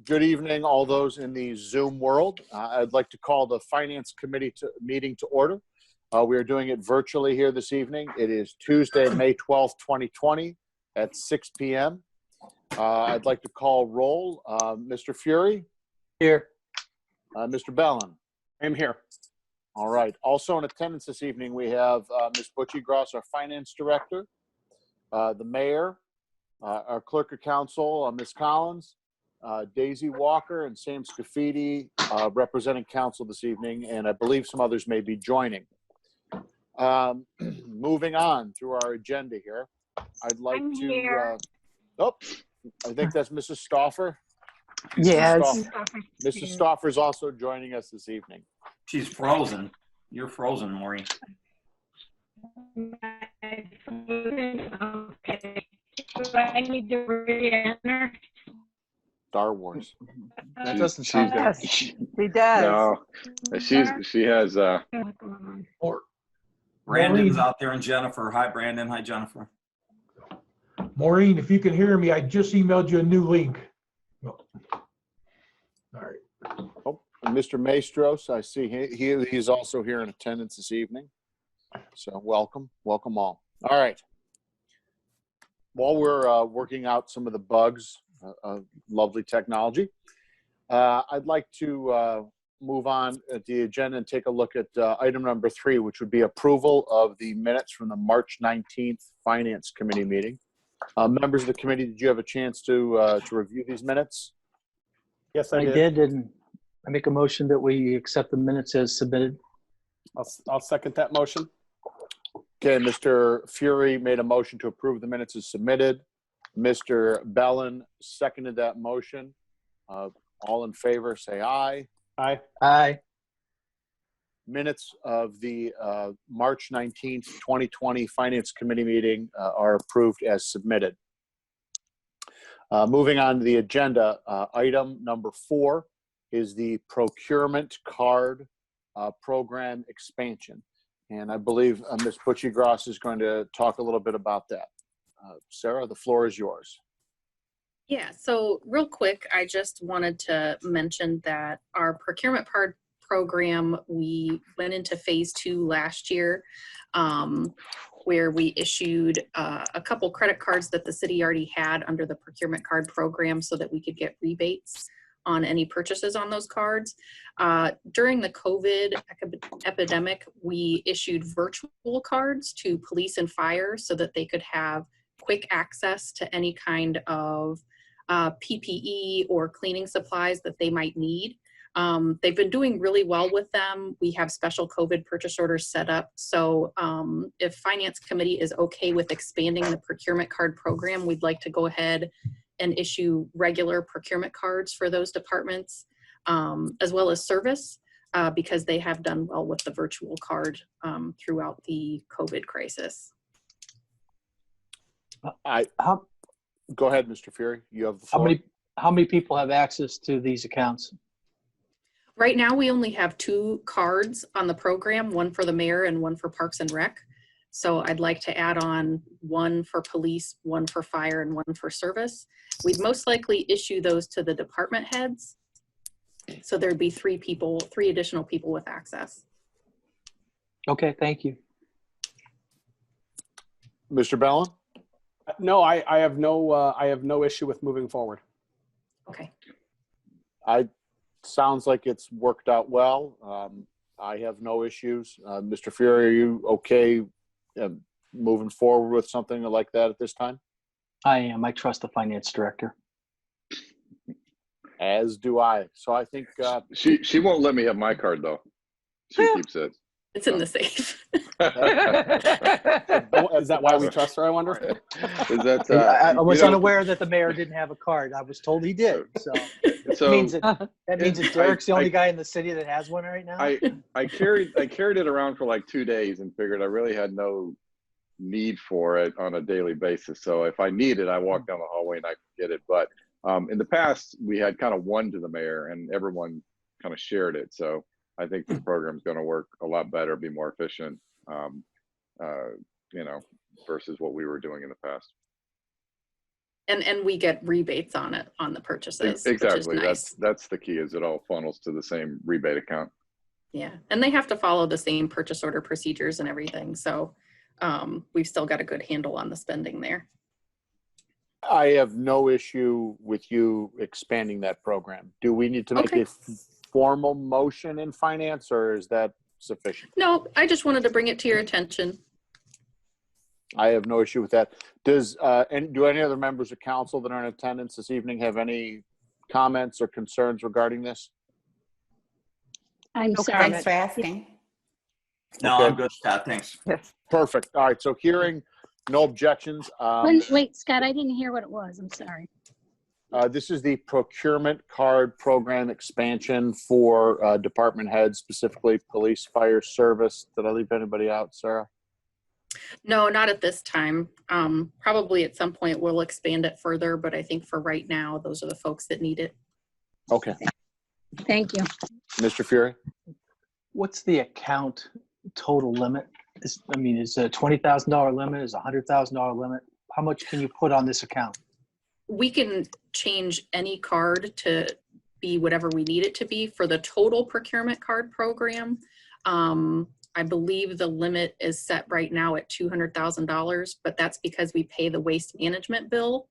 Good evening, all those in the Zoom world. I'd like to call the Finance Committee meeting to order. We are doing it virtually here this evening. It is Tuesday, May 12th, 2020 at 6 p.m. I'd like to call roll. Mr. Fury? Here. Mr. Bellin? I'm here. All right. Also in attendance this evening, we have Ms. Butchie Gross, our Finance Director, the Mayor, our Clerk of Council, Ms. Collins, Daisy Walker, and Sam Scafidi representing council this evening, and I believe some others may be joining. Moving on through our agenda here, I'd like I think that's Mrs. Stauffer. Yes. Mrs. Stauffer is also joining us this evening. She's frozen. You're frozen, Maureen. Okay. Do I need to re-enter? Star Wars. That doesn't sound good. Yes, he does. No, she has Brandon's out there and Jennifer. Hi, Brandon. Hi, Jennifer. Maureen, if you can hear me, I just emailed you a new link. Oh. All right. Oh, Mr. Maestros, I see he's also here in attendance this evening. So welcome all. All right. While we're working out some of the bugs of lovely technology, I'd like to move on at the agenda and take a look at item number 3, which would be approval of the minutes from the March 19th Finance Committee meeting. Members of the committee, did you have a chance to review these minutes? Yes, I did, and I make a motion that we accept the minutes as submitted. I'll second that motion. Okay, Mr. Fury made a motion to approve the minutes as submitted. Mr. Bellin seconded that motion. All in favor, say aye. Aye. Aye. Minutes of the March 19th, 2020 Finance Committee meeting are approved as submitted. Moving on to the agenda, item number 4 is the procurement card program expansion. And I believe Ms. Butchie Gross is going to talk a little bit about that. Sarah, the floor is yours. Yeah, so real quick, I just wanted to mention that our procurement card program, we went into phase 2 last year, where we issued a couple credit cards that the city already had under the procurement card program so that we could get rebates on any purchases on those cards. During the COVID epidemic, we issued virtual cards to police and fire so that they could have quick access to any kind of PPE or cleaning supplies that they might need. They've been doing really well with them. We have special COVID purchase orders set up. So if Finance Committee is okay with expanding the procurement card program, we'd like to go ahead and issue regular procurement cards for those departments, as well as service, because they have done well with the virtual card throughout the COVID crisis. Go ahead, Mr. Fury. You have the floor. How many people have access to these accounts? Right now, we only have 2 cards on the program, one for the mayor and one for Parks and Rec. So I'd like to add on one for police, one for fire, and one for service. We'd most likely issue those to the department heads. So there'd be 3 additional people with access. Okay, thank you. Mr. Bellin? No, I have no issue with moving forward. Okay. Sounds like it's worked out well. I have no issues. Mr. Fury, are you okay moving forward with something like that at this time? I am. I trust the finance director. As do I. So I think she won't let me have my card though. She keeps it. It's in the safe. Is that why we trust her, I wonder? Is that, I was unaware that the mayor didn't have a card. I was told he did. So that means that Derek's the only guy in the city that has one right now. I carried it around for like 2 days and figured I really had no need for it on a daily basis. So if I need it, I walk down the hallway and I can get it. But in the past, we had kind of one to the mayor and everyone kind of shared it. So I think the program is going to work a lot better, be more efficient, versus what we were doing in the past. And we get rebates on it, on the purchases, Exactly. which is nice. That's the key, is it all funnels to the same rebate account. Yeah, and they have to follow the same purchase order procedures and everything. So we've still got a good handle on the spending there. I have no issue with you expanding that program. Do we need to make Okay. a formal motion in finance, or is that sufficient? No, I just wanted to bring it to your attention. I have no issue with that. Do any other members of council that are in attendance this evening have any comments or concerns regarding this? I'm No sorry. Thanks for asking. No, Okay. I'm good, Scott. Thanks. Yes. Perfect. All right. So hearing no objections. Wait, Scott, I didn't hear what it was. I'm sorry. This is the procurement card program expansion for department heads, specifically police, fire, service. Did I leave anybody out, Sarah? No, not at this time. Probably at some point we'll expand it further, but I think for right now, those are the folks that need it. Okay. Thank you. Mr. Fury? What's the account total limit? Is a $20,000 limit? Is a $100,000 limit? How much can you put on this account? We can change any card to be whatever we need it to be. For the total procurement card program, I believe the limit is set right now at $200,000, but that's because we pay the waste management bill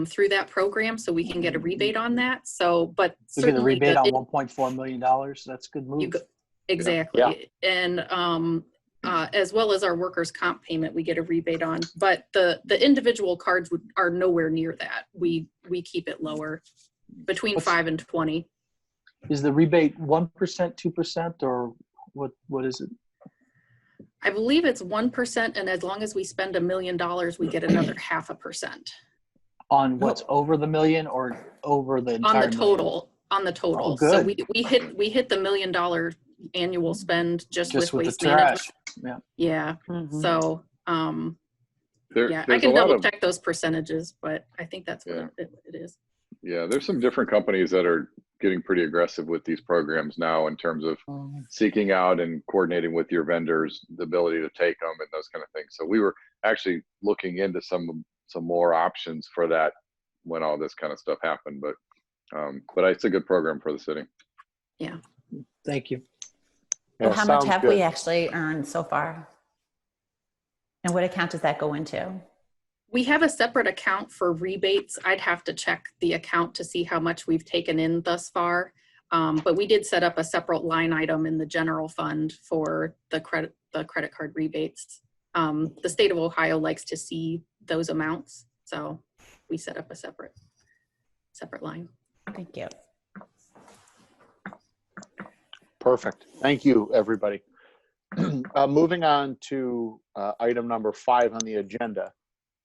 through that program, so we can get a rebate on that. So, but We get a certainly rebate on $1.4 million. That's a good move. exactly. Yeah. And as well as our workers' comp payment, we get a rebate on. But the individual cards are nowhere near that. We keep it lower, between 5 and 20. Is the rebate 1%, 2%, or what is it? I believe it's 1%, and as long as we spend $1 million, we get another 0.5%. On what's over the million or over the entire On the million? total. On the total. Oh, So good. we hit the $1 million annual spend just with the waste trash. management. Yeah. Yeah. Mhm. So yeah, I There's can a lot double of, check those percentages, but I think that's what Yeah. it is. yeah, there's some different companies that are getting pretty aggressive with these programs now in terms of seeking out and coordinating with your vendors, the ability to take them and those kind of things. So we were actually looking into some more options for that when all this kind of stuff happened. But it's a good program for the city. Yeah. Thank you. Yeah, Well, how much sounds have good. we actually earned so far? And what account does that go into? We have a separate account for rebates. I'd have to check the account to see how much we've taken in thus far. But we did set up a separate line item in the general fund for the credit card rebates. The state of Ohio likes to see those amounts, so we set up a separate line. Thank you. Perfect. Thank you, everybody. Moving on to item number 5 on the agenda.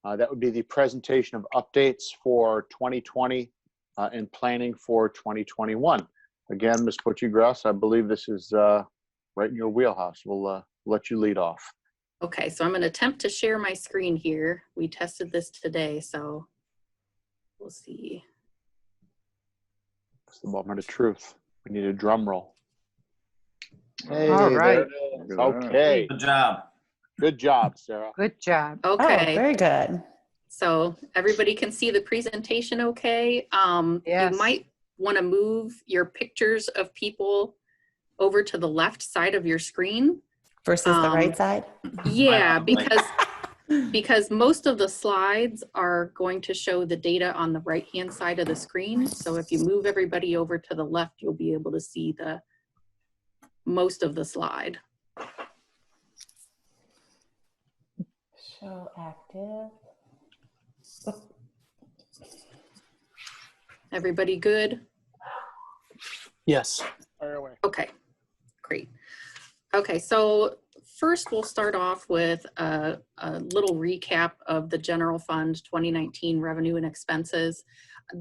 That would be the presentation of updates for 2020 and planning for 2021. Again, Ms. Pucci-Gross, I believe this is right in your wheelhouse. We'll let you lead off. Okay, so I'm going to attempt to share my screen here. We tested this today, so we'll see. It's the moment of truth. We need a drum roll. Hey, All right. there it is. Look at that. Okay. Good job. Good job, Sarah. Good job. Okay. Oh, very good. So everybody can see the presentation okay. Yes. You might want to move your pictures of people over to the left side of your screen. Versus the right side? Yeah, Right. because most of the slides are going to show the data on the right-hand side of the screen. So if you move everybody over to the left, you'll be able to see the most of the slide. Show active. Everybody good? Yes. Okay, great. Okay, so first we'll start off with a little recap of the general fund 2019 revenue and expenses.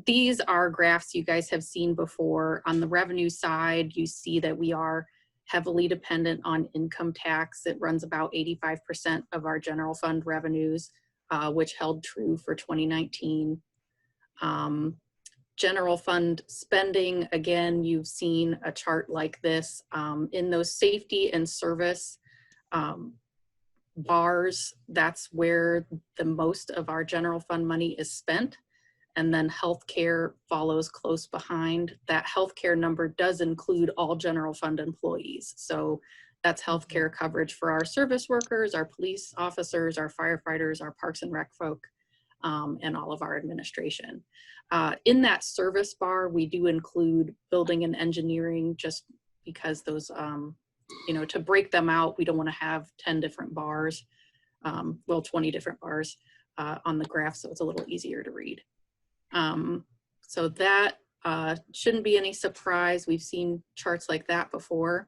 These are graphs you guys have seen before. On the revenue side, you see that we are heavily dependent on income tax. It runs about 85% of our general fund revenues, which held true for 2019. General fund spending, again, you've seen a chart like this. In those safety and service bars, that's where the most of our general fund money is spent. and then healthcare follows close behind. That healthcare number does include all general fund employees. So that's healthcare coverage for our service workers, our police officers, our firefighters, our parks and rec folk, and all of our administration. In that service bar, we do include building and engineering, just because those, to break them out, we don't want to have 10 different bars, 20 different bars on the graph, so it's a little easier to read. So that shouldn't be any surprise. We've seen charts like that before.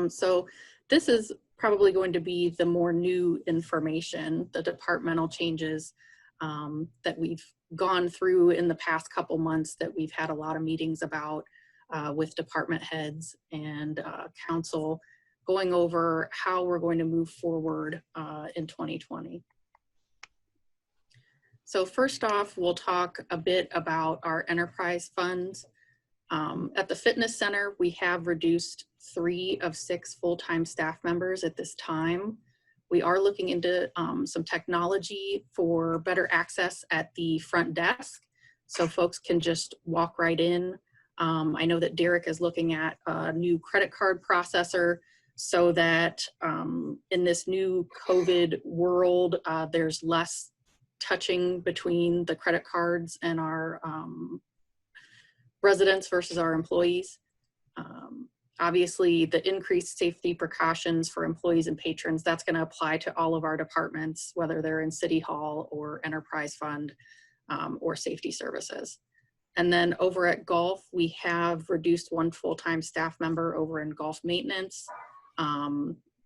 So this is probably going to be the more new information, the departmental changes that we've gone through in the past couple months, that we've had a lot of meetings about with department heads and council, going over how we're going to move forward in 2020. So first off, we'll talk a bit about our enterprise funds. At the fitness center, we have reduced 3 of 6 full-time staff members at this time. We are looking into some technology for better access at the front desk, so folks can just walk right in. I know that Derek is looking at a new credit card processor, so that in this new COVID world, there's less touching between the credit cards and our residents versus our employees. Obviously, the increased safety precautions for employees and patrons, that's going to apply to all of our departments, whether they're in City Hall or Enterprise Fund or Safety Services. And then over at Golf, we have reduced 1 full-time staff member over in Golf Maintenance.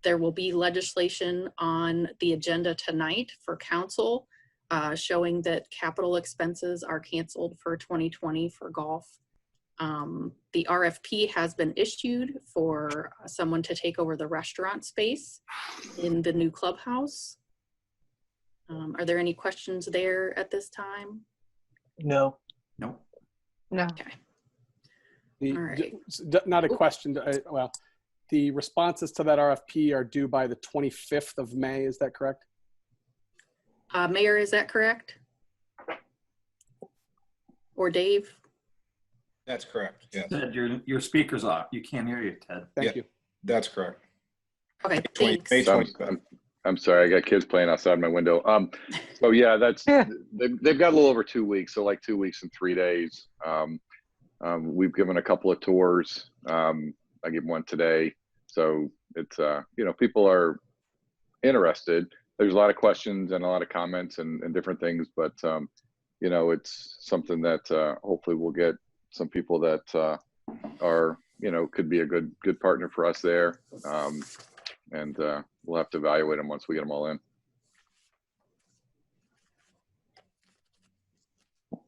There will be legislation on the agenda tonight for council showing that capital expenses are canceled for 2020 for golf. The RFP has been issued for someone to take over the restaurant space in the new clubhouse. Are there any questions there at this time? No. No. No. Okay. The, All right. Not a question. Well, the responses to that RFP are due by the 25th of May. Is that correct? Mayor, is that correct? Or Dave? That's correct. Yes. Ted, your speaker's off. You can't hear you, Ted. Thank you. That's correct. Okay, May thanks. 20th. I'm sorry, I got kids playing outside my window. So yeah, that's they've got a little over 2 weeks, so like 2 weeks and 3 days. We've given a couple of tours. I gave one today, so it's people are interested. There's a lot of questions and a lot of comments and different things, but it's something that hopefully we'll get some people that are could be a good partner for us there, and we'll have to evaluate them once we get them all in.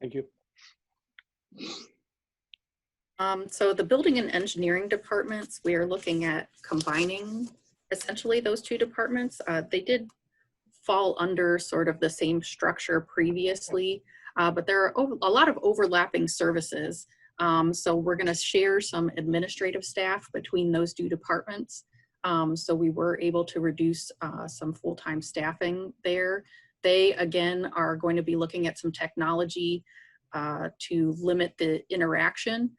Thank you. So the building and engineering departments, we are looking at combining essentially those 2 departments. They did fall under sort of the same structure previously, but there are a lot of overlapping services. So we're going to share some administrative staff between those 2 departments. So we were able to reduce some full-time staffing there. They, again, are going to be looking at some technology to limit the interaction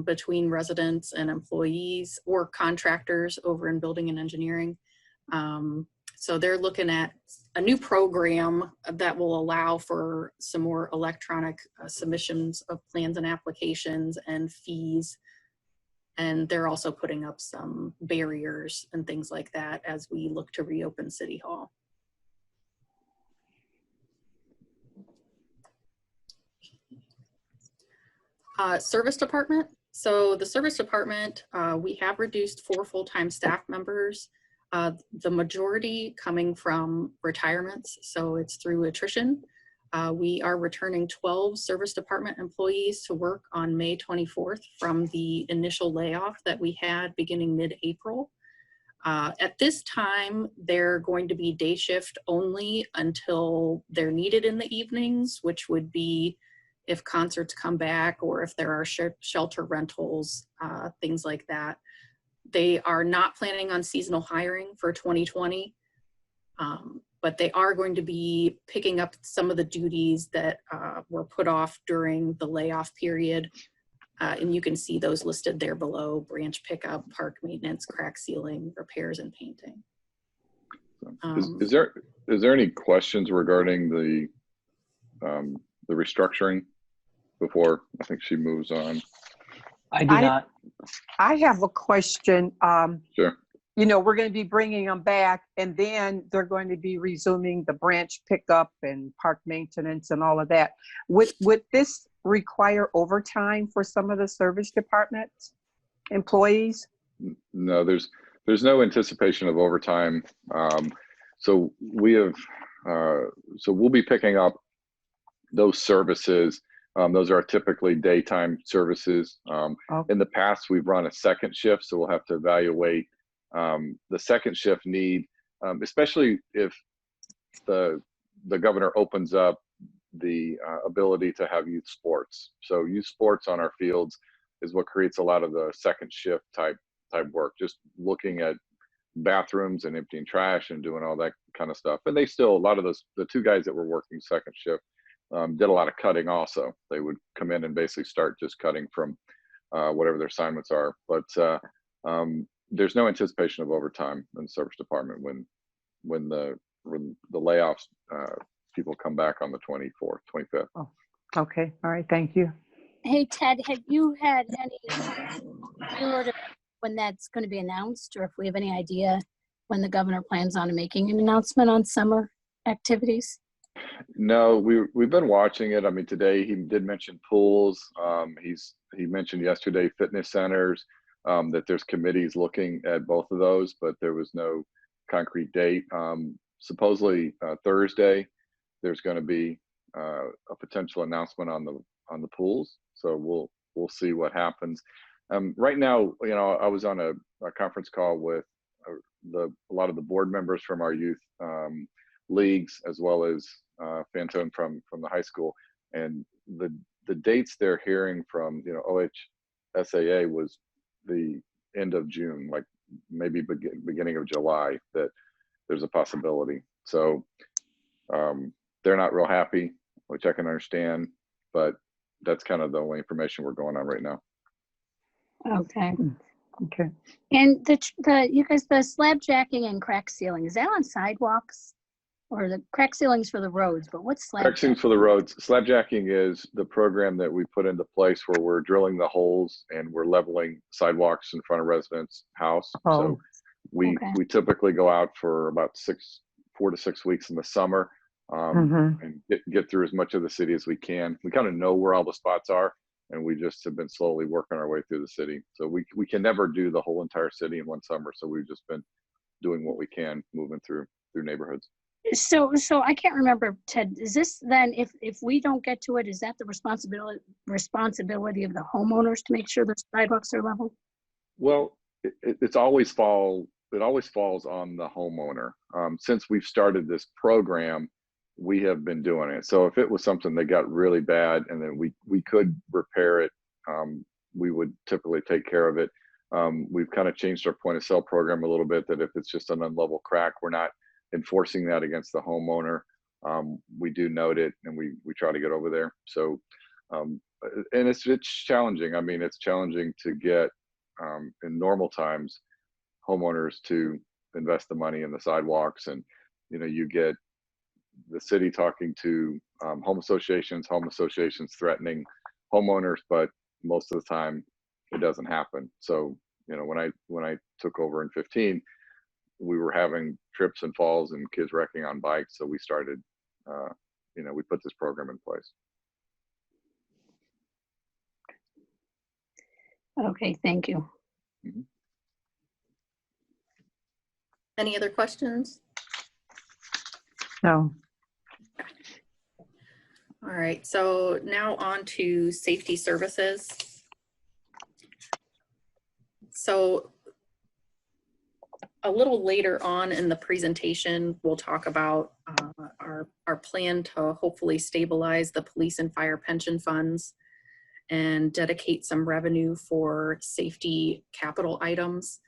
between residents and employees or contractors over in building and engineering. So they're looking at a new program that will allow for some more electronic submissions of plans and applications and fees. And they're also putting up some barriers and things like that as we look to reopen City Hall. Service department. So the service department, we have reduced 4 full-time staff members. The majority coming from retirements, so it's through attrition. We are returning 12 service department employees to work on May 24th from the initial layoff that we had beginning mid-April. At this time, they're going to be day shift only until they're needed in the evenings, which would be if concerts come back or if there are shelter rentals, things like that. They are not planning on seasonal hiring for 2020, but they are going to be picking up some of the duties that were put off during the layoff period. And you can see those listed there below: branch pickup, park maintenance, crack sealing, repairs, and painting. Is there any questions regarding the restructuring before I think she moves on? I do not. I have a question. Sure. You know, we're going to be bringing them back, and then they're going to be resuming the branch pickup and park maintenance and all of that. Would this require overtime for some of the service departments employees? No, there's no anticipation of overtime. So we'll be picking up those services. Those are typically daytime services. In the past, we've run a second shift, so we'll have to evaluate the second shift need, especially if the governor opens up the ability to have youth sports. So youth sports on our fields is what creates a lot of the second shift type work, just looking at bathrooms and emptying trash and doing all that kind of stuff. And they still, a lot of the two guys that were working second shift did a lot of cutting also. They would come in and basically start just cutting from whatever their assignments are. But there's no anticipation of overtime in the service department when the layoffs, people come back on the 24th, 25th. Oh, okay. All right. Thank you. Hey, Ted, have you had any order when that's going to be announced, or if we have any idea when the governor plans on making an announcement on summer activities? No, we've been watching it. I mean, today he did mention pools. He mentioned yesterday fitness centers, that there's committees looking at both of those, but there was no concrete date. Supposedly Thursday, there's going to be a potential announcement on the pools. So we'll see what happens. Right now, you know, I was on a conference call with a lot of the board members from our youth leagues, as well as Fantone from the high school, and the dates they're hearing from, you know, OHSAA was the end of June, like maybe beginning of July, that there's a possibility. So they're not real happy, which I can understand, but that's kind of the only information we're going on right now. Okay. Okay. And the slab jacking and crack sealing, is that on sidewalks? Or the crack ceilings for the roads, but what's slab Crack sealing for the roads? Slabjacking is the program that we put into place where we're drilling the holes and we're leveling sidewalks in front of residents' house. Oh. So we typically go out for about 4 to 6 weeks in the summer, and get through as much of the city as we can. We kind of know where all the spots are, and we just have been slowly working our way through the city. So we can never do the whole entire city in one summer. So we've just been doing what we can, moving through neighborhoods. So I can't remember, Ted, is this then, if we don't get to it, is that the responsibility of the homeowners to make sure the sidewalks are level? Well, it always falls on the homeowner. Since we've started this program, we have been doing it. So if it was something that got really bad and then we could repair it, we would typically take care of it. We've kind of changed our point of sale program a little bit, that if it's just an unlevel crack, we're not enforcing that against the homeowner. We do note it, and we try to get over there. So, and it's challenging. I mean, it's challenging to get, in normal times, homeowners to invest the money in the sidewalks. And, you know, you get the city talking to home associations threatening homeowners, but most of the time it doesn't happen. So, you know, when I took over in 2015, we were having trips and falls and kids wrecking on bikes. So we started, you know, we put this program in place. Okay, thank you. Any other questions? No. All right, so now on to safety services. So a little later on in the presentation, we'll talk about our plan to hopefully stabilize the police and fire pension funds and dedicate some revenue for safety capital items.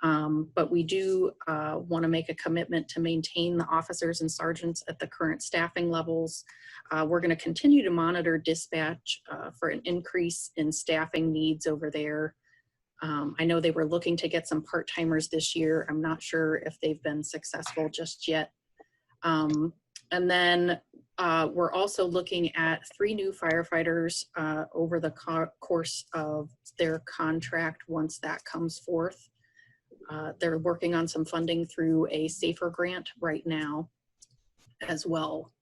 But we do want to make a commitment to maintain the officers and sergeants at the current staffing levels. We're going to continue to monitor dispatch for an increase in staffing needs over there. I know they were looking to get some part-timers this year. I'm not sure if they've been successful just yet. And then we're also looking at 3 new firefighters over the course of their contract once that comes forth. They're working on some funding through a SAFER grant right now as well.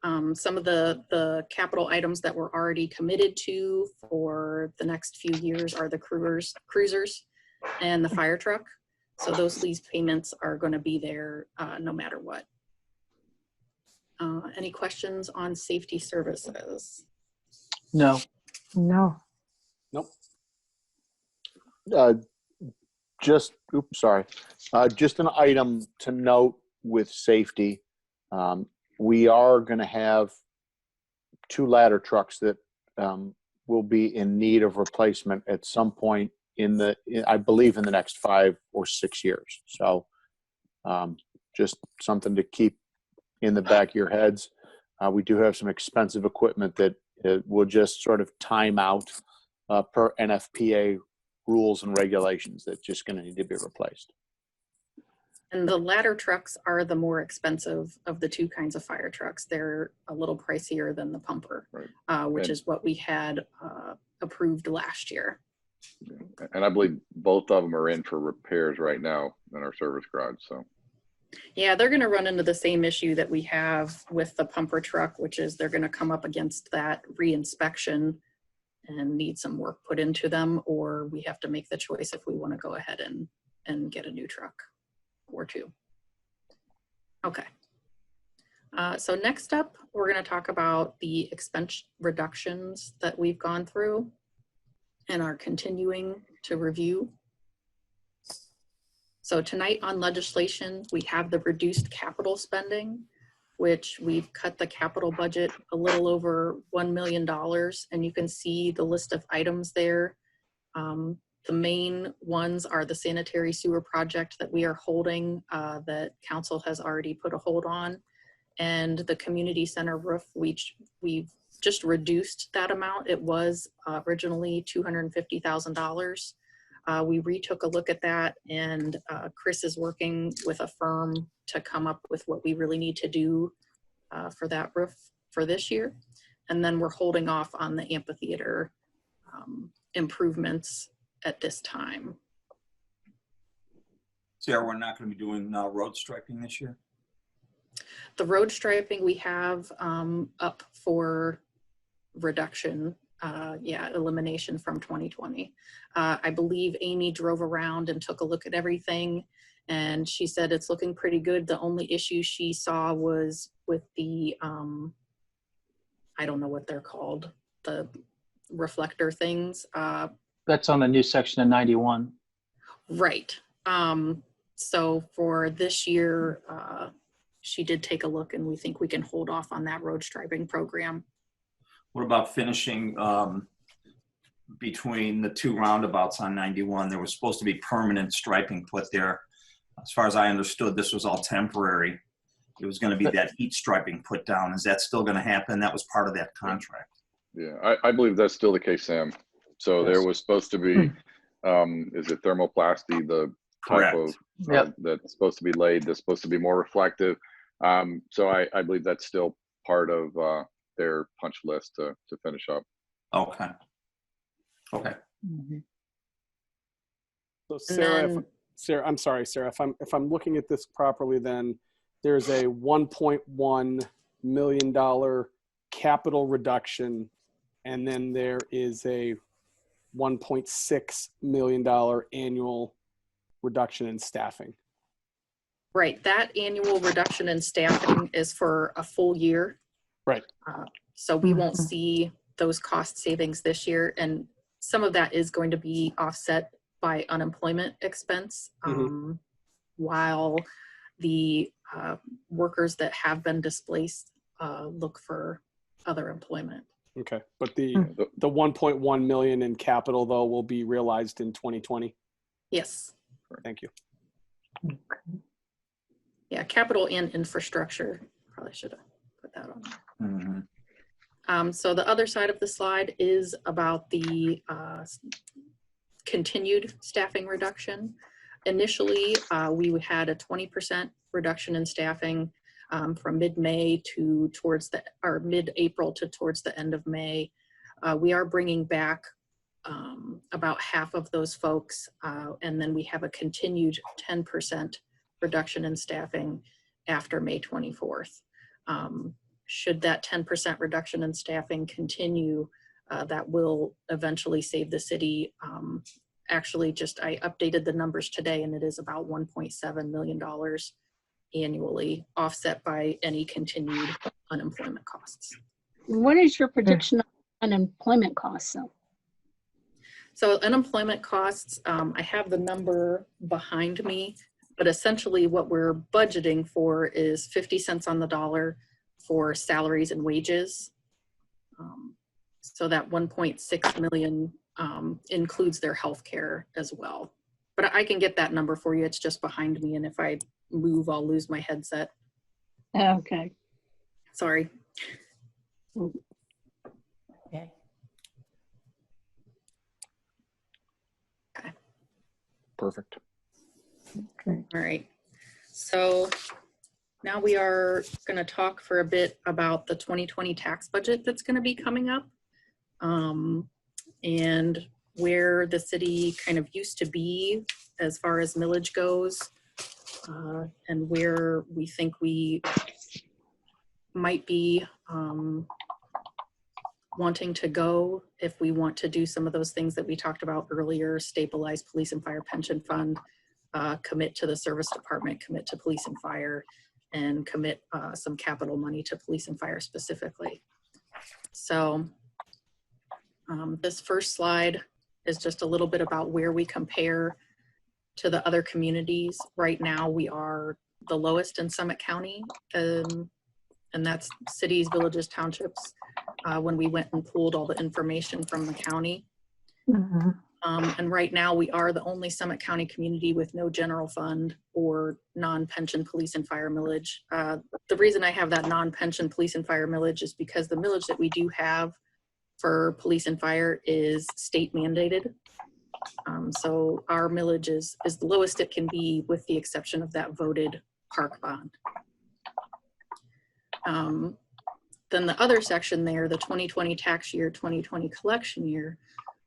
Some of the capital items that we're already committed to for the next few years are the cruisers and the fire truck. So those lease payments are going to be there no matter what. Any questions on safety services? No. No. Nope. Just an item to note with safety. We are going to have 2 ladder trucks that will be in need of replacement at some point I believe in the next 5 or 6 years. So just something to keep in the back of your heads. We do have some expensive equipment that will just sort of time out per NFPA rules and regulations that's just going to need to be replaced. And the ladder trucks are the more expensive of the 2 kinds of fire trucks. They're a little pricier than the pumper, which is what we had approved last year. And I believe both of them are in for repairs right now in our service garage. So yeah, they're going to run into the same issue that we have with the pumper truck, which is they're going to come up against that re-inspection and need some work put into them, or we have to make the choice if we want to go ahead and get a new truck or 2. Okay. So next up, we're going to talk about the expense reductions that we've gone through and are continuing to review. So tonight on legislation, we have the reduced capital spending, which we've cut the capital budget a little over $1 million. And you can see the list of items there. The main ones are the sanitary sewer project that we are holding, that council has already put a hold on. And the community center roof, we've just reduced that amount. It was originally $250,000. We retook a look at that, and Chris is working with a firm to come up with what we really need to do for that roof for this year. And then we're holding off on the amphitheater improvements at this time. Sarah, we're not going to be doing road striping this year? The road striping we have up for reduction, elimination from 2020. I believe Amy drove around and took a look at everything, and she said it's looking pretty good. The only issue she saw was with the, I don't know what they're called, the reflector things. That's on the new section of 91. Right. So for this year, she did take a look, and we think we can hold off on that road striping program. What about finishing between the 2 roundabouts on 91? There was supposed to be permanent striping put there. As far as I understood, this was all temporary. It was going to be that heat striping put down. Is that still going to happen? That was part of that contract. yeah, I believe that's still the case, Sam. So there was supposed to be, is it thermoplasty, the type of that's supposed to be laid, that's supposed to be more reflective. So I believe that's still part of their punch list to finish up. Okay. Okay. Mm-hmm. So Sarah, I'm sorry, Sarah, if I'm looking at this properly, then there's a $1.1 million capital reduction, and then there is a $1.6 million annual reduction in staffing. Right. That annual reduction in staffing is for a full year. Right. So we won't see those cost savings this year. And some of that is going to be offset by unemployment expense, while the workers that have been displaced look for other employment. Okay. But the 1.1 million in capital, though, will be realized in 2020? Yes. Thank you. Yeah, capital and infrastructure. Probably should have put that on there. Mhm. So the other side of the slide is about the continued staffing reduction. Initially, we had a 20% reduction in staffing from mid-May to mid-April to towards the end of May. We are bringing back about half of those folks, and then we have a continued 10% reduction in staffing after May 24th. Should that 10% reduction in staffing continue, that will eventually save the city. Actually, I updated the numbers today, and it is about $1.7 million annually, offset by any continued unemployment costs. What is your prediction on unemployment costs? So unemployment costs, I have the number behind me, but essentially what we're budgeting for is 50 cents on the dollar for salaries and wages. So that 1.6 million includes their health care as well. But I can get that number for you. It's just behind me. And if I move, I'll lose my headset. Okay. Sorry. Okay. Okay. Perfect. Okay. All right. So now we are going to talk for a bit about the 2020 tax budget that's going to be coming up, and where the city kind of used to be as far as millage goes, and where we think we might be wanting to go if we want to do some of those things that we talked about earlier: stabilize police and fire pension fund, commit to the service department, commit to police and fire, and commit some capital money to police and fire specifically. So this first slide is just a little bit about where we compare to the other communities. Right now, we are the lowest in Summit County, and that's cities, villages, townships, when we went and pulled all the information from the county. Mhm. And right now we are the only Summit County community with no general fund or non-pension police and fire millage. The reason I have that non-pension police and fire millage is because the millage that we do have for police and fire is state mandated. So our millage is the lowest it can be, with the exception of that voted park bond. Then the other section there, the 2020 tax year, 2020 collection year,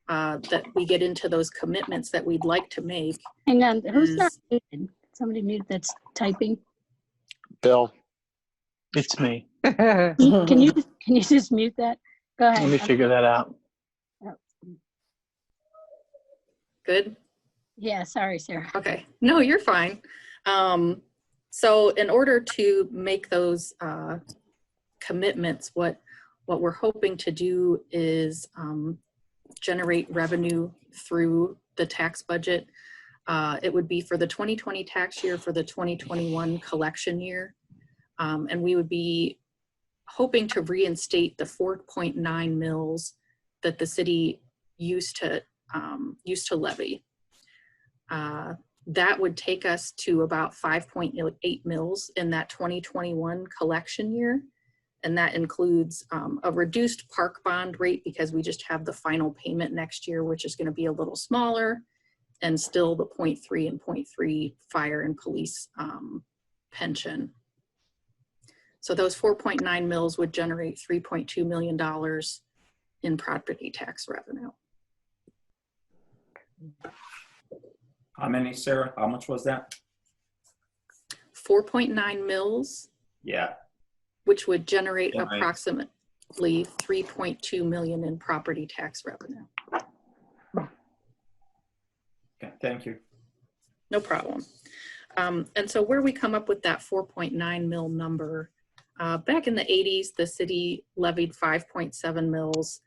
that we get into those commitments that we'd like to make. Hang on, who's not muted? Somebody muted that's typing. Bill. It's me. Can you just mute that? Go ahead. Let me figure that out. Good? Yeah, sorry, Sarah. Okay, no, you're fine. So in order to make those commitments, what we're hoping to do is generate revenue through the tax budget. It would be for the 2020 tax year, for the 2021 collection year. And we would be hoping to reinstate the 4.9 mills that the city used to levy. That would take us to about 5.8 mills in that 2021 collection year. And that includes a reduced park bond rate, because we just have the final payment next year, which is going to be a little smaller, and still the 0.3 and 0.3 fire and police pension. So those 4.9 mills would generate $3.2 million in property tax revenue. How many, Sarah? How much was that? 4.9 mills, Yeah. which would generate Right. approximately 3.2 million in property tax revenue. Okay, thank you. No problem. And so where we come up with that 4.9 mil number, back in the 80s, the city levied 5.7 mils.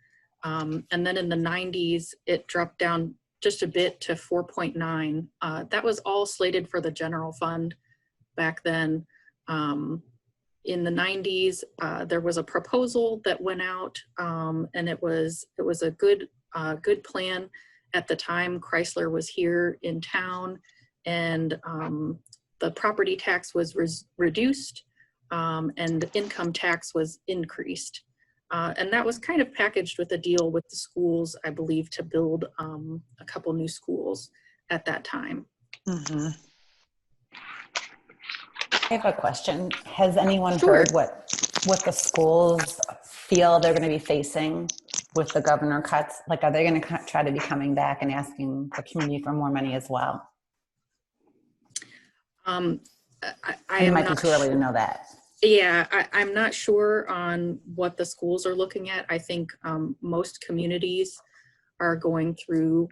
And then in the 90s, it dropped down just a bit to 4.9. That was all slated for the general fund back then. In the 90s, there was a proposal that went out, and it was a good plan. At the time, Chrysler was here in town, and the property tax was reduced, and income tax was increased. And that was kind of packaged with a deal with the schools, I believe, to build a couple new schools at that time. Mm-hmm. I have a question. Has anyone Sure. heard what the schools feel they're going to be facing with the governor cuts? Like, are they going to try to be coming back and asking the community for more money as well? I It am might be not too early to sure. know that. Yeah, I'm not sure on what the schools are looking at. I think most communities are going through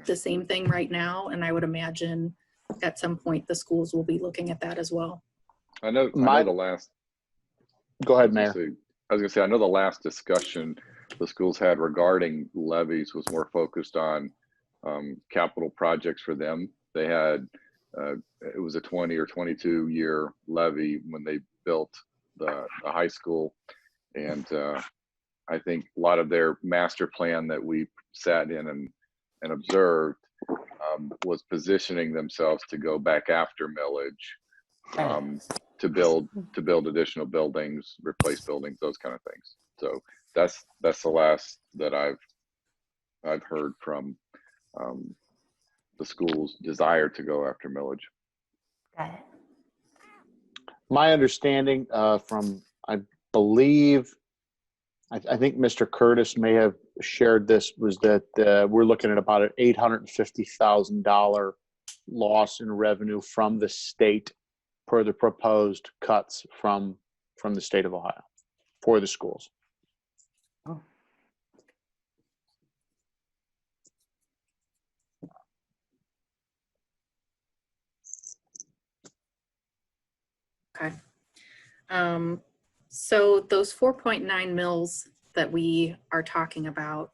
the same thing right now, and I would imagine at some point the schools will be looking at that as well. I know the last. Go ahead, Mayor. I was gonna say, I know the last discussion the schools had regarding levies was more focused on capital projects for them. They had, it was a 20 or 22 year levy when they built the high school. And I think a lot of their master plan that we sat in and observed was positioning themselves to go back after millage, to build additional buildings, replace buildings, those kind of things. So that's the last that I've heard from the school's desire to go after millage. Got it. My understanding from, I believe, I think Mr. Curtis may have shared this, was that we're looking at about an $850,000 loss in revenue from the state per the proposed cuts from the state of Ohio for the schools. Oh. Okay. So those 4.9 mils that we are talking about,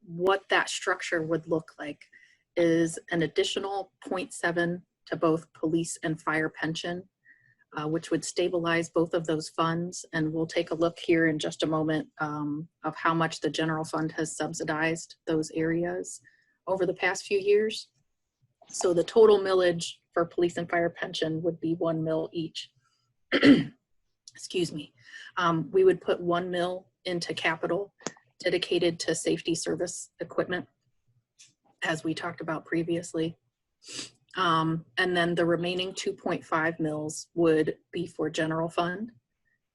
what that structure would look like is an additional 0.7 to both police and fire pension, which would stabilize both of those funds. And we'll take a look here in just a moment of how much the general fund has subsidized those areas over the past few years. So the total millage for police and fire pension would be 1 mil each. Excuse me. We would put 1 mil into capital dedicated to safety service equipment, as we talked about previously. And then the remaining 2.5 mils would be for general fund.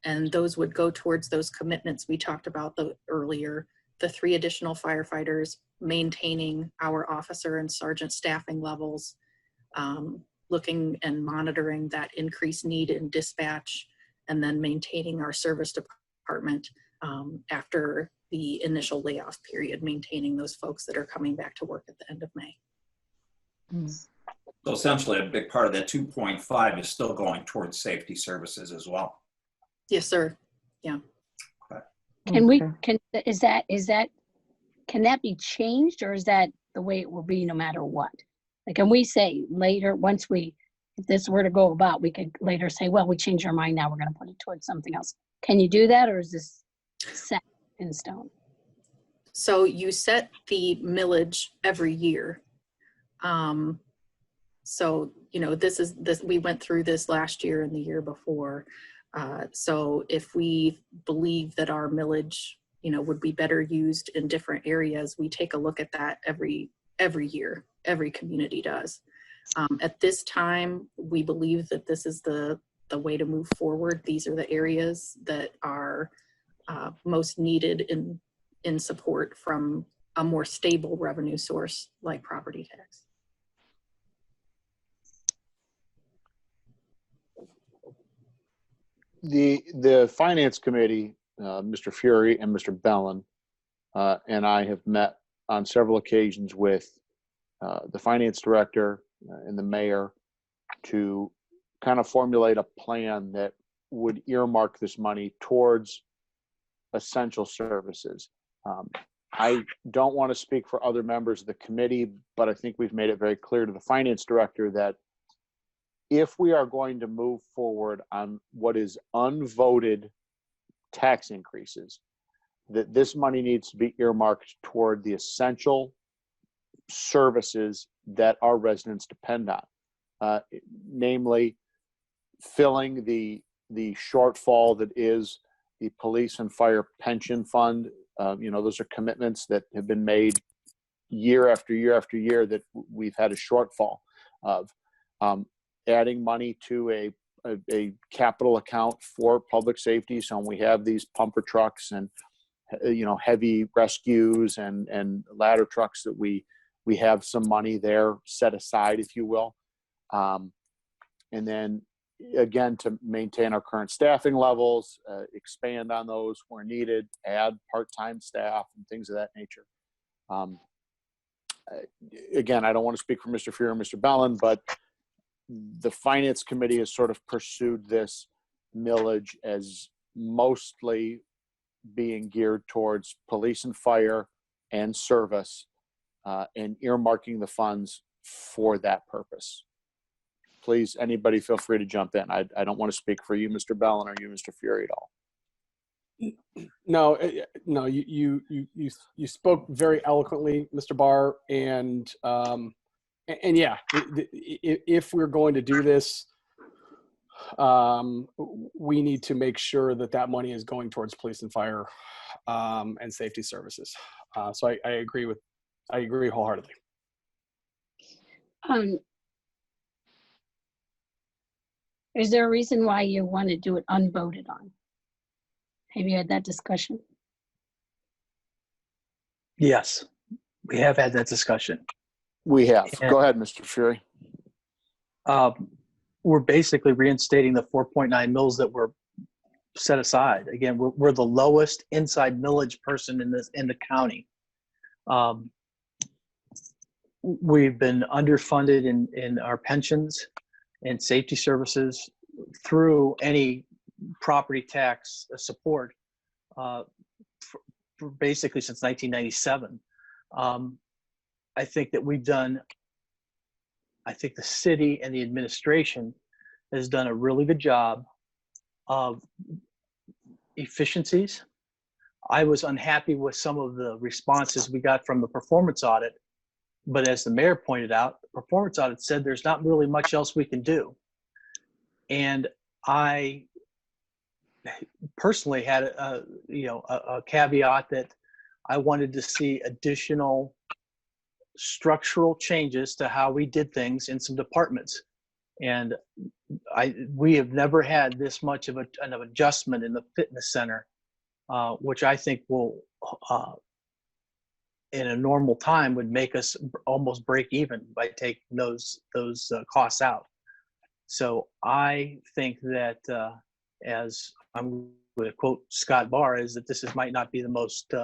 And those would go towards those commitments we talked about earlier, the 3 additional firefighters, maintaining our officer and sergeant staffing levels, looking and monitoring that increased need in dispatch, and then maintaining our service department after the initial layoff period, maintaining those folks that are coming back to work at the end of May. So essentially a big part of that 2.5 is still going towards safety services as well. Yes, sir. Yeah. Can we, can that be changed, or is that the way it will be no matter what? Like, can we say later, if this were to go about, we could later say, well, we changed our mind, now we're going to put it towards something else. Can you do that, or is this set in stone? So you set the millage every year. So, you know, we went through this last year and the year before. So if we believe that our millage, you know, would be better used in different areas, we take a look at that every year. Every community does. At this time, we believe that this is the way to move forward. These are the areas that are most needed in support from a more stable revenue source like property tax. The finance committee, Mr. Fury and Mr. Bellin, and I have met on several occasions with the finance director and the mayor to kind of formulate a plan that would earmark this money towards essential services. I don't want to speak for other members of the committee, but I think we've made it very clear to the finance director that if we are going to move forward on what is unvoted tax increases, that this money needs to be earmarked toward the essential services that our residents depend on, namely filling the shortfall that is the police and fire pension fund. Those are commitments that have been made year after year after year that we've had a shortfall of. Adding money to a capital account for public safety. So when we have these pumper trucks and heavy rescues and ladder trucks, that we have some money there set aside, if you will. And then again, to maintain our current staffing levels, expand on those where needed, add part-time staff and things of that nature. Again, I don't want to speak for Mr. Fuhrer and Mr. Bellin, but the Finance Committee has sort of pursued this millage as mostly being geared towards police and fire and service, and earmarking the funds for that purpose. Please, anybody feel free to jump in. I don't want to speak for you, Mr. Bellin, or you, Mr. Fuhrer, at all. No, you spoke very eloquently, Mr. Barr, and yeah, if we're going to do this, we need to make sure that money is going towards police and fire and safety services. So I agree wholeheartedly. Is there a reason why you want to do it unvoted on? Have you had that discussion? Yes, we have had that discussion. We have. And, go ahead, Mr. Fuhrer. We're basically reinstating the 4.9 mils that were set aside. Again, we're the lowest inside millage person in the county. We've been underfunded in our pensions and safety services through any property tax support for basically since 1997. I think that I think the city and the administration has done a really good job of efficiencies. I was unhappy with some of the responses we got from the performance audit, but as the mayor pointed out, the performance audit said there's not really much else we can do. And I personally had a caveat that I wanted to see additional structural changes to how we did things in some departments. And we have never had this much of an adjustment in the fitness center, which I think will, in a normal time, would make us almost break even by taking those costs out. So I think that, as I'm going to quote Scott Barr, is that this might not be the most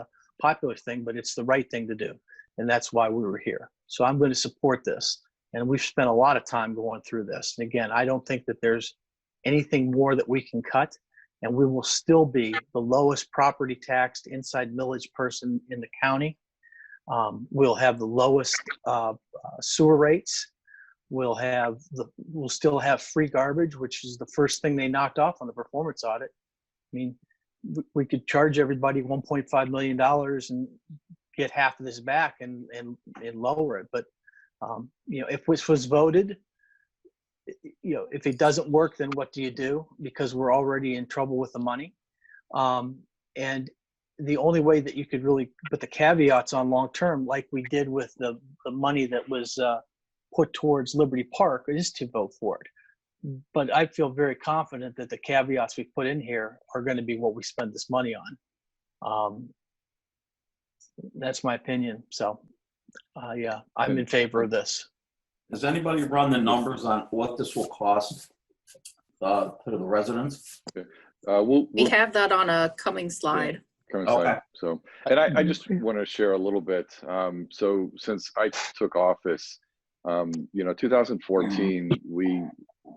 popular thing, but it's the right thing to do. And that's why we were here. So I'm going to support this. And we've spent a lot of time going through this. And again, I don't think that there's anything more that we can cut. And we will still be the lowest property taxed inside millage person in the county. We'll have the lowest sewer rates. We'll still have free garbage, which is the first thing they knocked off on the performance audit. I mean, we could charge everybody $1.5 million and get half of this back and lower it. But if this was voted, if it doesn't work, then what do you do? Because we're already in trouble with the money. And the only way that you could really put the caveats on long term, like we did with the money that was put towards Liberty Park, is to vote for it. But I feel very confident that the caveats we put in here are going to be what we spend this money on. That's my opinion. So, yeah, I'm in favor of this. Does anybody run the numbers on what this will cost to the residents? We have that on a coming slide. Okay. So, and I just want to share a little bit. So since I took office, 2014,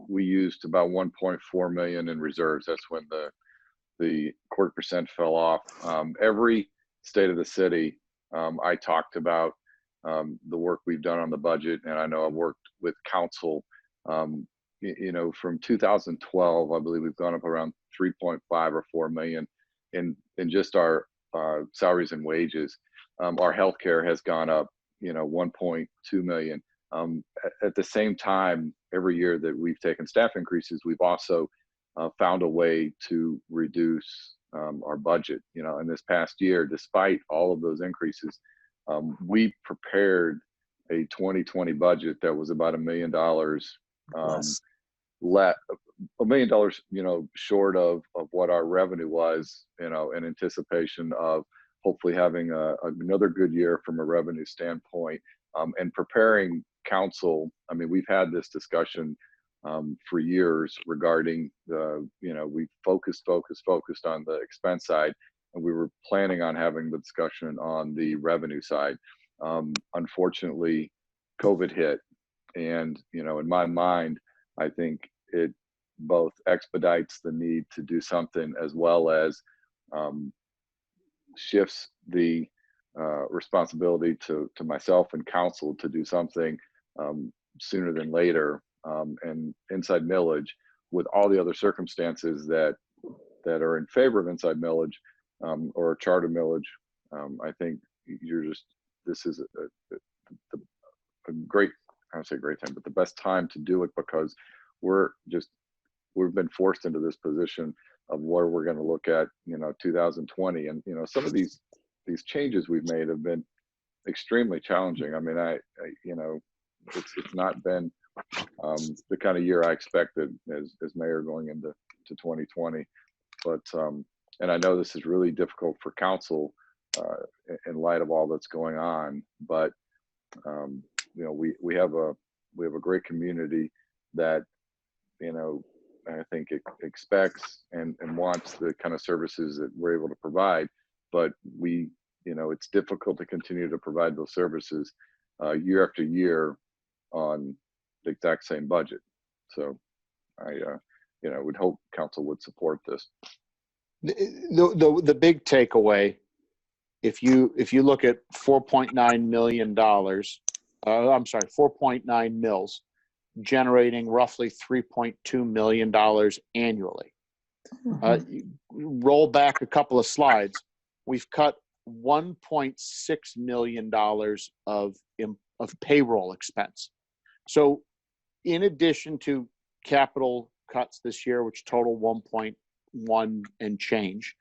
we used about 1.4 million in reserves. That's when the 0.25% fell off. Every state of the city, I talked about the work we've done on the budget, and I know I've worked with council. From 2012, I believe we've gone up around 3.5 or 4 million in just our salaries and wages. Our healthcare has gone up, 1.2 million. At the same time, every year that we've taken staff increases, we've also found a way to reduce our budget. You know, in this past year, despite all of those increases, we prepared a 2020 budget that was about $1 million $1 million, you know, short of what our revenue was, you know, in anticipation of hopefully having another good year from a revenue standpoint, and preparing council. I mean, we've had this discussion for years regarding the, you know, we focused on the expense side, and we were planning on having the discussion on the revenue side. Unfortunately, COVID hit, and, you know, in my mind, I think it both expedites the need to do something, as well as shifts the responsibility to myself and council to do something sooner than later. And inside millage, with all the other circumstances that are in favor of inside millage or a charter millage, I think this is a great, I don't say great time, but the best time to do it, because we've been forced into this position of where we're going to look at, you know, 2020. And, you know, some of these changes we've made have been extremely challenging. I mean, I you know, it's not been the kind of year I expected as mayor going into 2020. But, and I know this is really difficult for council in light of all that's going on, but, you know, we have a great community that, you know, I think it expects and wants the kind of services that we're able to provide, but you know, it's difficult to continue to provide those services year after year on the exact same budget. So I, you know, would hope council would support this. The big takeaway, if you look at $4.9 million, I'm sorry, 4.9 mils, generating roughly $3.2 million annually. Roll back a couple of slides. We've cut $1.6 million of payroll expense. So in addition to capital cuts this year, which total 1.1 and change,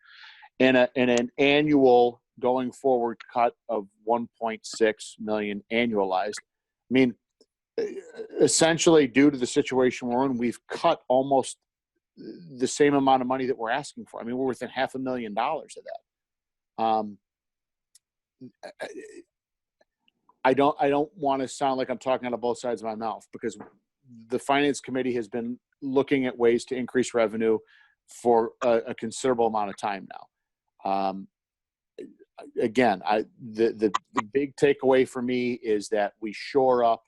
and an annual going forward cut of 1.6 million annualized, I mean, essentially, due to the situation we're in, we've cut almost the same amount of money that we're asking for. I mean, we're within $500,000 of that. I don't want to sound like I'm talking out of both sides of my mouth, because the finance committee has been looking at ways to increase revenue for a considerable amount of time now. Again, the big takeaway for me is that we shore up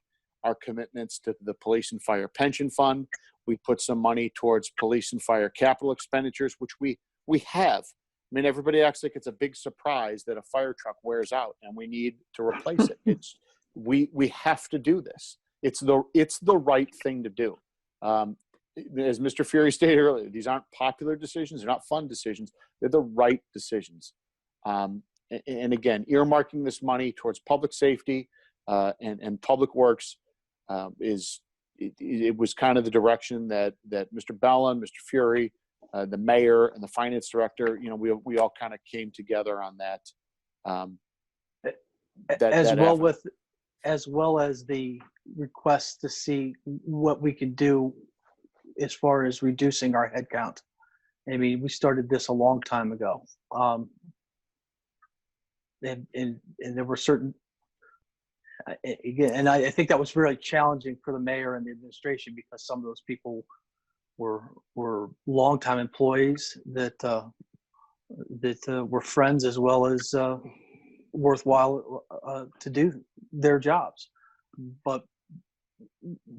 our commitments to the police and fire pension fund. We put some money towards police and fire capital expenditures, which we have. I mean, everybody acts like it's a big surprise that a fire truck wears out and we need to replace it. We have to do this. It's the right thing to do. As Mr. Fury stated earlier, these aren't popular decisions. They're not fun decisions. They're the right decisions. And again, earmarking this money towards public safety and public works it was kind of the direction that Mr. Bellin, Mr. Fury, the mayor, and the finance director, you know, we all kind of came together on that. As well as the request to see what we could do as far as reducing our headcount. I mean, we started this a long time ago, and there were certain. Again, and I think that was really challenging for the mayor and the administration, because some of those people were longtime employees that were friends, as well as worthwhile to do their jobs. But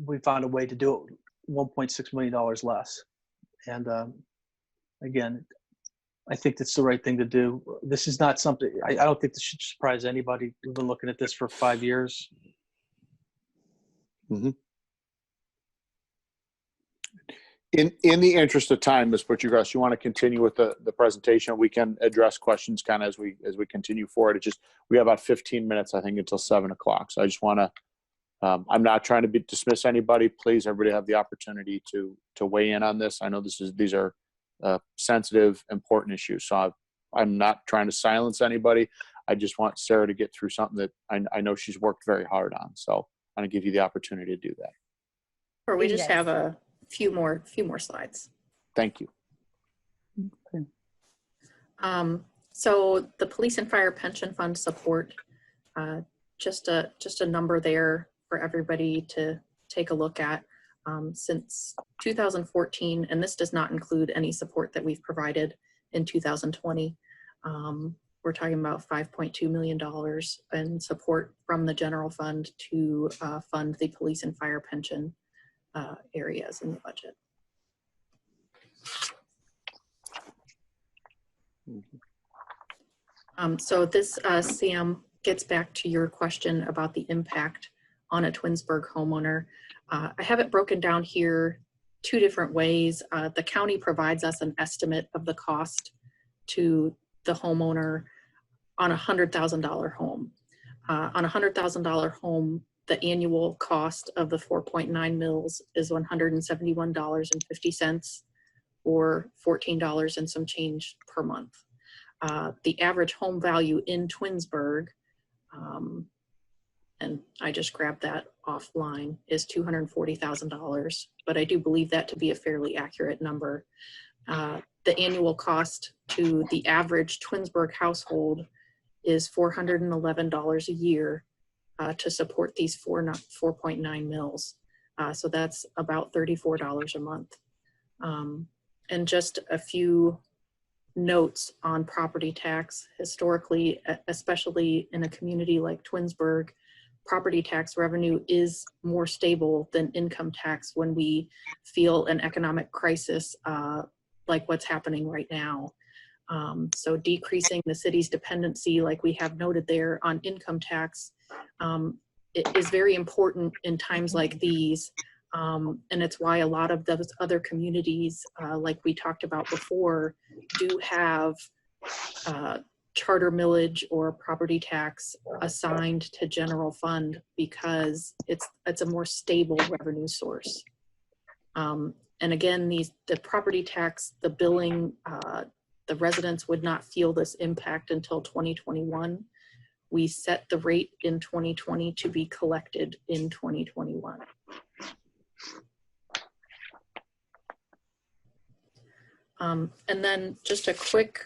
we found a way to do it $1.6 million less. And again, I think that's the right thing to do. This is not something, I don't think this should surprise anybody. We've been looking at this for 5 years. Mm-hmm. In the interest of time, Ms. Butchergrass, you want to continue with the presentation? We can address questions kind of as we continue forward. We have about 15 minutes, I think, until 7 o'clock. So I just want to I'm not trying to dismiss anybody. Please, everybody have the opportunity to weigh in on this. I know these are sensitive, important issues. So I'm not trying to silence anybody. I just want Sarah to get through something that I know she's worked very hard on. So I'm going to give you the opportunity to do that. Or we just have a few more slides. Thank you. Okay. So the police and fire pension fund support, just a number there for everybody to take a look at. Since 2014, and this does not include any support that we've provided in 2020, we're talking about $5.2 million in support from the general fund to fund the police and fire pension areas in the budget. So this, Sam, gets back to your question about the impact on a Twinsburg homeowner. I have it broken down here two different ways. The county provides us an estimate of the cost to the homeowner on a $100,000 home. On a $100,000 home, the annual cost of the 4.9 mils is $171.50, or $14 and some change per month. The average home value in Twinsburg, and I just grabbed that offline, is $240,000, but I do believe that to be a fairly accurate number. The annual cost to the average Twinsburg household is $411 a year to support these 4.9 mils. So that's about $34 a month. And just a few notes on property tax. Historically, especially in a community like Twinsburg, property tax revenue is more stable than income tax when we feel an economic crisis like what's happening right now. So decreasing the city's dependency, like we have noted there, on income tax, it is very important in times like these. And it's why a lot of those other communities, like we talked about before, do have charter millage or property tax assigned to general fund, because it's a more stable revenue source. And again, the property tax, the billing, the residents would not feel this impact until 2021. We set the rate in 2020 to be collected in 2021. And then just a quick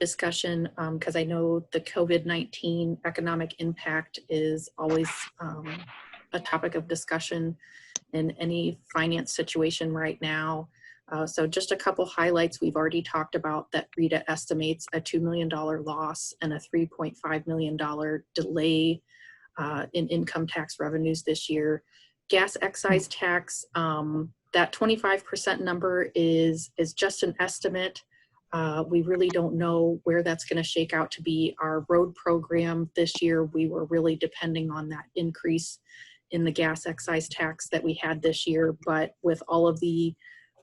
discussion, because I know the COVID-19 economic impact is always a topic of discussion in any finance situation right now. So just a couple highlights. We've already talked about that RETA estimates a $2 million loss and a $3.5 million delay in income tax revenues this year. Gas excise tax, that 25% number is just an estimate. We really don't know where that's going to shake out to be. Our road program this year, we were really depending on that increase in the gas excise tax that we had this year. But with all of the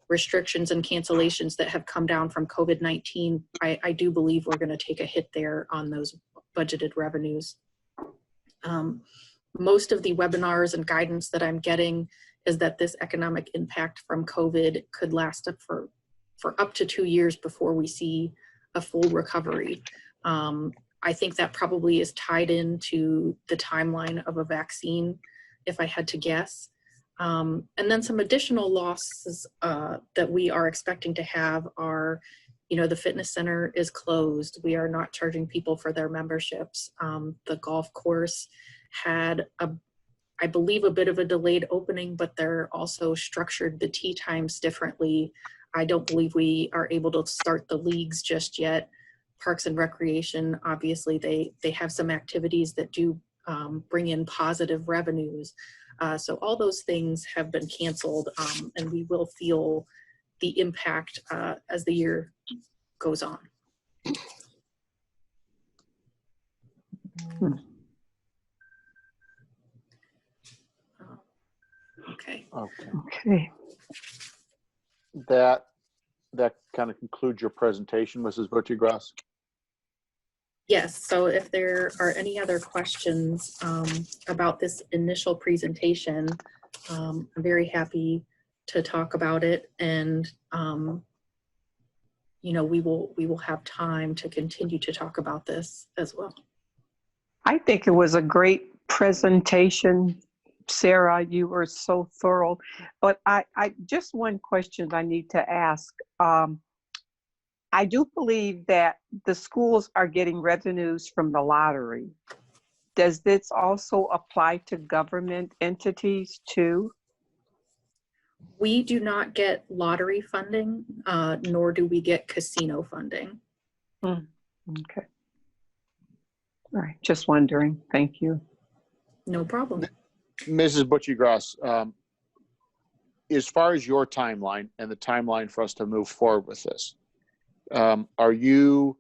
restrictions and cancellations that have come down from COVID-19, I do believe we're going to take a hit there on those budgeted revenues. Most of the webinars and guidance that I'm getting is that this economic impact from COVID could last for up to 2 years before we see a full recovery. I think that probably is tied into the timeline of a vaccine, if I had to guess. And then some additional losses that we are expecting to have are, the fitness center is closed. We are not charging people for their memberships. The golf course had I believe a bit of a delayed opening, but they're also structured the tee times differently. I don't believe we are able to start the leagues just yet. Parks and Recreation, obviously they have some activities that do bring in positive revenues. So all those things have been canceled, and we will feel the impact as the year goes on. Okay. Okay. That kind of concludes your presentation, Mrs. Buttigrass. Yes, so if there are any other questions about this initial presentation, I'm very happy to talk about it, and you know, we will have time to continue to talk about this as well. I think it was a great presentation, Sarah. You were so thorough. But I just one question I need to ask. I do believe that the schools are getting revenues from the lottery. Does this also apply to government entities too? We do not get lottery funding, nor do we get casino funding. Okay. All right, just wondering. Thank you. No problem. Mrs. Butchie-Gross, as far as your timeline and the timeline for us to move forward with this, are you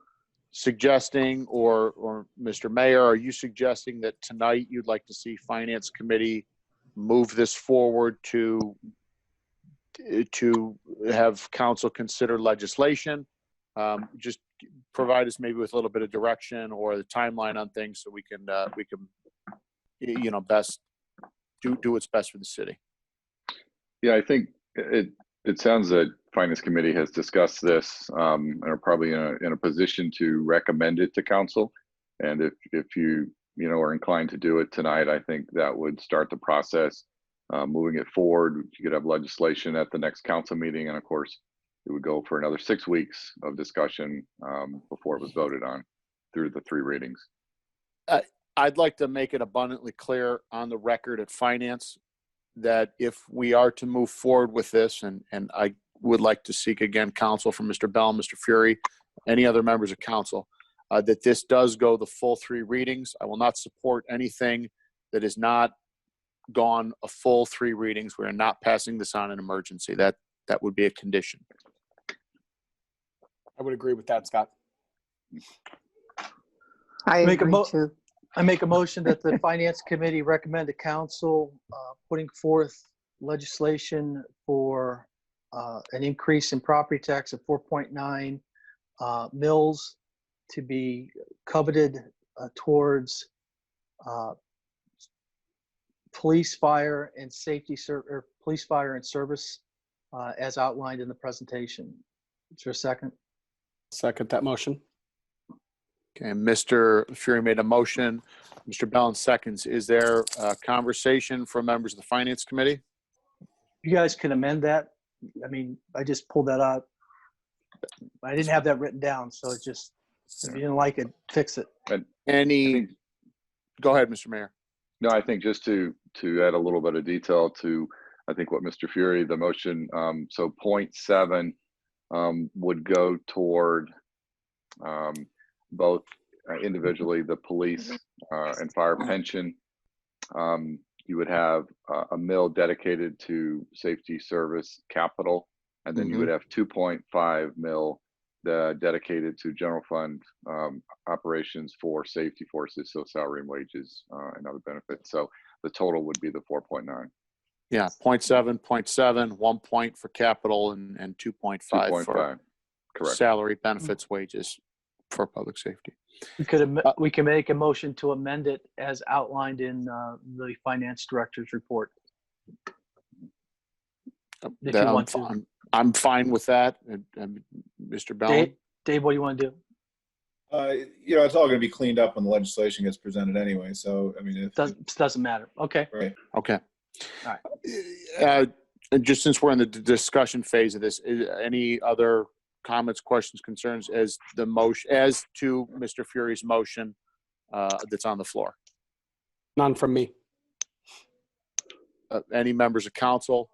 suggesting, or Mr. Mayor, are you suggesting that tonight you'd like to see Finance Committee move this forward to have council consider legislation? Just provide us maybe with a little bit of direction or the timeline on things so we can you know, best do what's best for the city. Yeah, I think it sounds that Finance Committee has discussed this and are probably in a position to recommend it to council. And if you are inclined to do it tonight, I think that would start the process moving it forward. You could have legislation at the next council meeting, and of course, it would go for another 6 weeks of discussion before it was voted on through the 3 readings. I'd like to make it abundantly clear on the record at Finance that if we are to move forward with this, and I would like to seek again counsel from Mr. Bell, Mr. Fury, any other members of council, that this does go the full 3 readings. I will not support anything that is not gone a full 3 readings. We are not passing this on an emergency. That would be a condition. I would agree with that, Scott. I Make a agree too. I make a motion that the Finance Committee recommend to council putting forth legislation for an increase in property tax of 4.9 mils to be coveted towards police, fire, and safety, or police, fire, and service as outlined in the presentation. Is there a second? Second that motion. Okay, Mr. Fury made a motion. Mr. Bellin seconds. Is there a conversation from members of the Finance Committee? You guys can amend that. I mean, I just pulled that out. I didn't have that written down, so it just, if you didn't like it, fix it. Go ahead, Mr. Mayor. No, I think just to add a little bit of detail to, I think what Mr. Fury, the motion, so 0.7 would go toward both individually the police and fire pension. You would have a mill dedicated to safety service capital, and then you would have 2.5 mil dedicated to general fund operations for safety forces, so salary and wages and other benefits. So the total would be the 4.9. Yeah, 0.7, 1 point for capital and 2.5 for correct. Salary, benefits, wages for public safety. We can make a motion to amend it as outlined in the finance director's report. If you want to. I'm fine with that. Mr. Bellin? Dave, what do you want to do? It's all going to be cleaned up when the legislation gets presented anyway. So, I mean, doesn't matter. Okay. Right. Okay. All right. Just since we're in the discussion phase of this, any other comments, questions, concerns as to Mr. Fury's motion that's on the floor? None from me. Any members of council?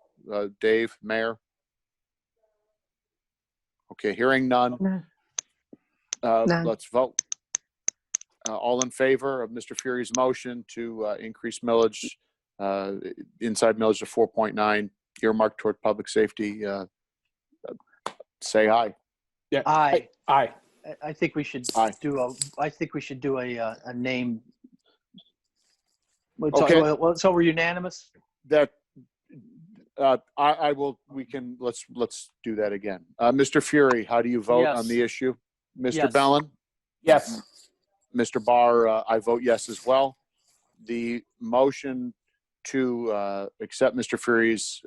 Dave, Mayor? Okay, hearing none. None. Let's vote. All in favor of Mr. Fury's motion to increase millage, inside millage to 4.9, earmarked toward public safety, say aye. Yeah. Aye. Aye. I think we should do a name. Okay. So we're unanimous? That I will. We can. Let's do that again. Mr. Fury, how do you vote Yes. on the issue? Mr. Yes. Bellin, Yes. Mr. Barr, I vote yes as well. The motion to accept Mr. Fury's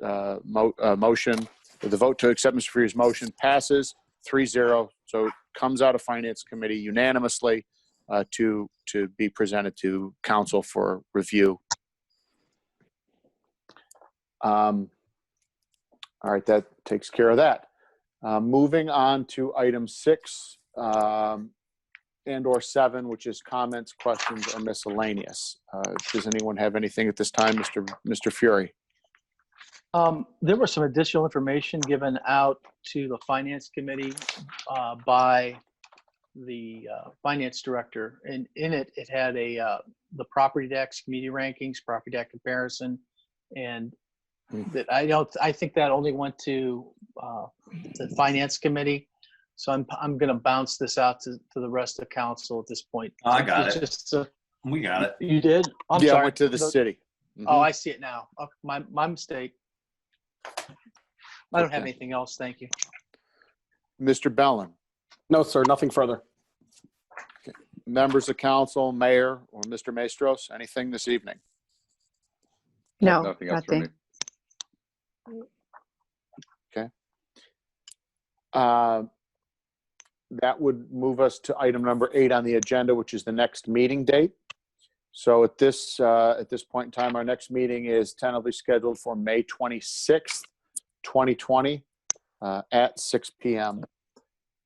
motion, the vote to accept Mr. Fury's motion passes 3-0. So it comes out of Finance Committee unanimously to be presented to council for review. All right, that takes care of that. Moving on to item 6 and/or 7, which is comments, questions, or miscellaneous. Does anyone have anything at this time, Mr. Fury? There was some additional information given out to the Finance Committee by the Finance Director, and in it, it had the property tax community rankings, property tax comparison, and that I think that only went to the Finance Committee. So I'm going to bounce this out to the rest of council at this point. I got It's it. just, We got it. you did? I'm Yeah, I sorry. went to the city. Oh, I see it now. Oh, my mistake. I don't have Okay. anything else. Thank you. Mr. Bellin, No, sir, nothing further. members of council, mayor, or Mr. Maestros, anything this evening? No, Nothing else from me. nothing. That would move us to item number 8 on the agenda, which is the next meeting date. So at this point in time, our next meeting is tentatively scheduled for May 26th, 2020 at 6 p.m.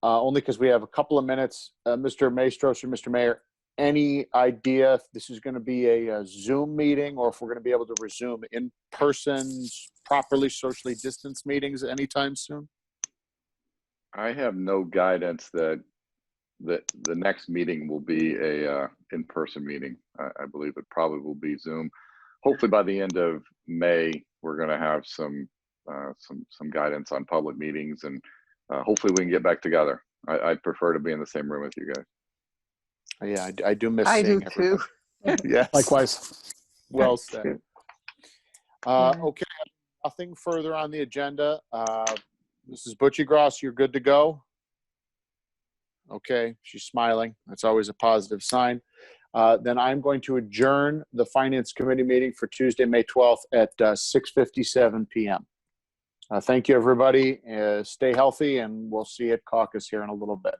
Only because we have a couple of minutes. Mr. Maestros or Mr. Mayor, any idea if this is going to be a Zoom meeting or if we're going to be able to resume in-person, properly socially distanced meetings anytime soon? I have no guidance that the next meeting will be a in-person meeting. I believe it probably will be Zoom. Hopefully by the end of May, we're going to have some guidance on public meetings, and hopefully we can get back together. I'd prefer to be in the same room with you guys. Yeah, I do miss I do seeing too. everybody. Yes. Likewise. Well said. Yeah. Okay, nothing further on the agenda. Mrs. Butchiegross, you're good to go? Okay, she's smiling. That's always a positive sign. Then I'm going to adjourn the Finance Committee meeting for Tuesday, May 12th at 6:57 p.m. Thank you, everybody. Stay healthy, and we'll see you at caucus here in a little bit.